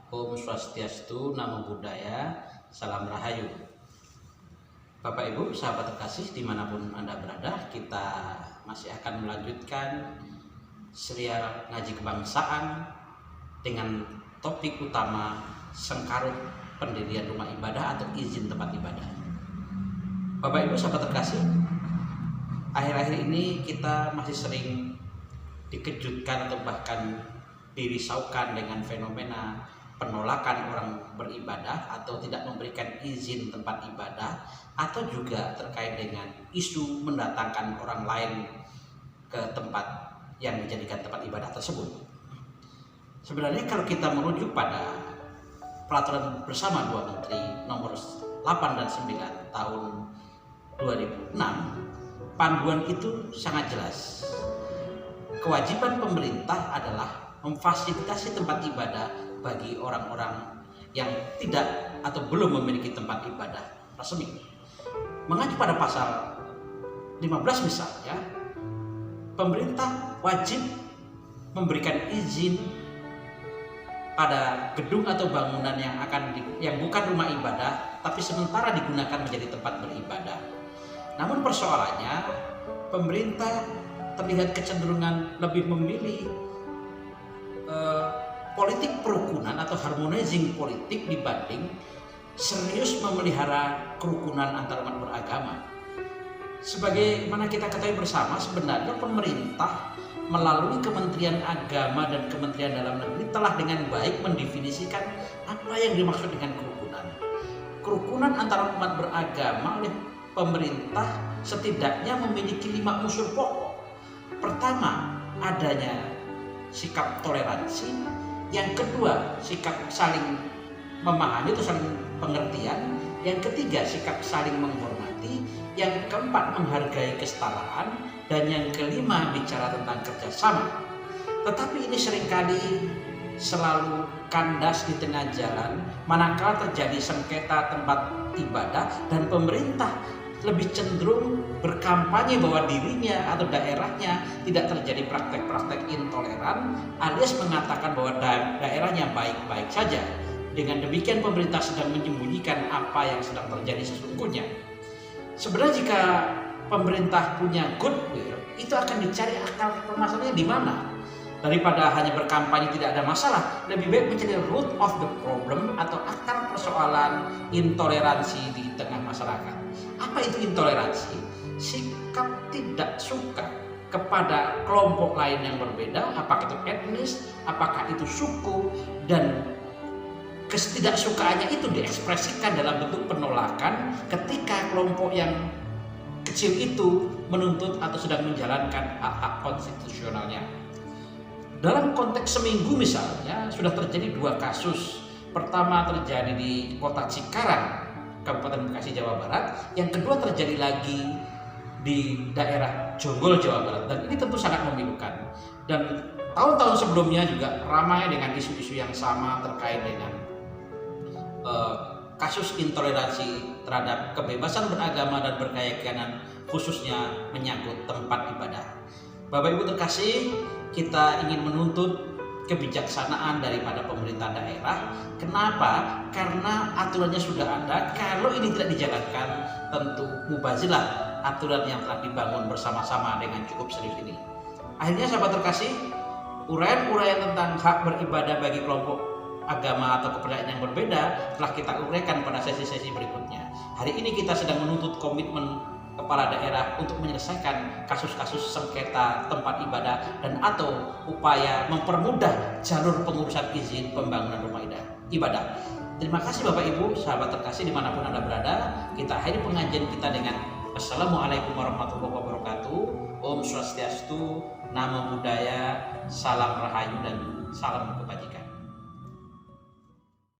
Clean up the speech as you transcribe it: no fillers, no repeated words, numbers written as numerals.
Om Swastiastu, Namo Buddhaya, Salam Rahayu. Bapak Ibu, sahabat terkasih dimanapun Anda berada, kita masih akan melanjutkan serial ngaji kebangsaan dengan topik utama sengkarut pendirian rumah ibadah atau izin tempat ibadah. Bapak Ibu, sahabat terkasih, akhir-akhir ini kita masih sering dikejutkan atau bahkan dirisaukan dengan fenomena penolakan orang beribadah atau tidak memberikan izin tempat ibadah, atau juga terkait dengan isu mendatangkan orang lain ke tempat yang dijadikan tempat ibadah tersebut. Sebenarnya kalau kita merujuk pada peraturan bersama dua menteri nomor 8 dan 9 tahun 2006, panduan itu sangat jelas. Kewajiban pemerintah adalah memfasilitasi tempat ibadah bagi orang-orang yang tidak atau belum memiliki tempat ibadah resmi. Mengacu pada pasal 15 misalnya, pemerintah wajib memberikan izin pada gedung atau bangunan yang bukan rumah ibadah tapi sementara digunakan menjadi tempat beribadah. Namun persoalannya, pemerintah terlihat kecenderungan lebih memilih politik kerukunan atau harmonizing politik dibanding serius memelihara kerukunan antar umat beragama. Sebagaimana kita ketahui bersama, sebenarnya pemerintah melalui Kementerian Agama dan Kementerian Dalam Negeri telah dengan baik mendefinisikan apa yang dimaksud dengan kerukunan. Kerukunan antara umat beragama oleh pemerintah setidaknya memiliki 5 unsur pokok. Pertama, adanya sikap toleransi. Yang kedua, sikap saling memahami atau saling pengertian. Yang ketiga, sikap saling menghormati. Yang keempat, menghargai kesetaraan. Dan yang kelima, bicara tentang kerjasama. Tetapi ini seringkali selalu kandas di tengah jalan manakala terjadi sengketa tempat ibadah dan pemerintah lebih cenderung berkampanye bahwa dirinya atau daerahnya tidak terjadi praktek-praktek intoleran, alias mengatakan bahwa daerahnya baik-baik saja. Dengan demikian pemerintah sedang menyembunyikan apa yang sedang terjadi sesungguhnya. Sebenarnya jika pemerintah punya goodwill, itu akan dicari akal permasalahannya di mana. Daripada hanya berkampanye tidak ada masalah, lebih baik mencari root of the problem atau akar persoalan intoleransi di tengah masyarakat. Apa itu intoleransi? Sikap tidak suka kepada kelompok lain yang berbeda, apakah itu etnis, apakah itu suku, dan ketidaksukaannya itu diekspresikan dalam bentuk penolakan ketika kelompok yang kecil itu menuntut atau sedang menjalankan hak-hak konstitusionalnya. Dalam konteks seminggu misalnya sudah terjadi 2 kasus. Pertama terjadi di kota Cikarang, Kabupaten Bekasi, Jawa Barat. Yang kedua terjadi lagi di daerah Jonggol, Jawa Barat. Dan ini tentu sangat memilukan. Dan tahun-tahun sebelumnya juga ramai dengan isu-isu yang sama terkait dengan kasus intoleransi terhadap kebebasan beragama dan berkeyakinan, khususnya menyangkut tempat ibadah. Bapak Ibu terkasih, kita ingin menuntut kebijaksanaan daripada pemerintah daerah. Kenapa? Karena aturannya sudah ada. Kalau ini tidak dijalankan, tentu mubazilah aturan yang telah dibangun bersama-sama dengan cukup serius ini. Akhirnya sahabat terkasih, uraian-uraian tentang hak beribadah bagi kelompok agama atau kepercayaan yang berbeda telah kita uraikan pada sesi-sesi berikutnya. Hari ini kita sedang menuntut komitmen kepala daerah untuk menyelesaikan kasus-kasus sengketa tempat ibadah dan atau upaya mempermudah jalur pengurusan izin pembangunan rumah ibadah. Terima kasih Bapak Ibu, sahabat terkasih dimanapun Anda berada. Kita akhiri pengajian kita dengan Assalamualaikum warahmatullahi wabarakatuh. Om Swastiastu, Namo Buddhaya, Salam Rahayu dan salam kebajikan.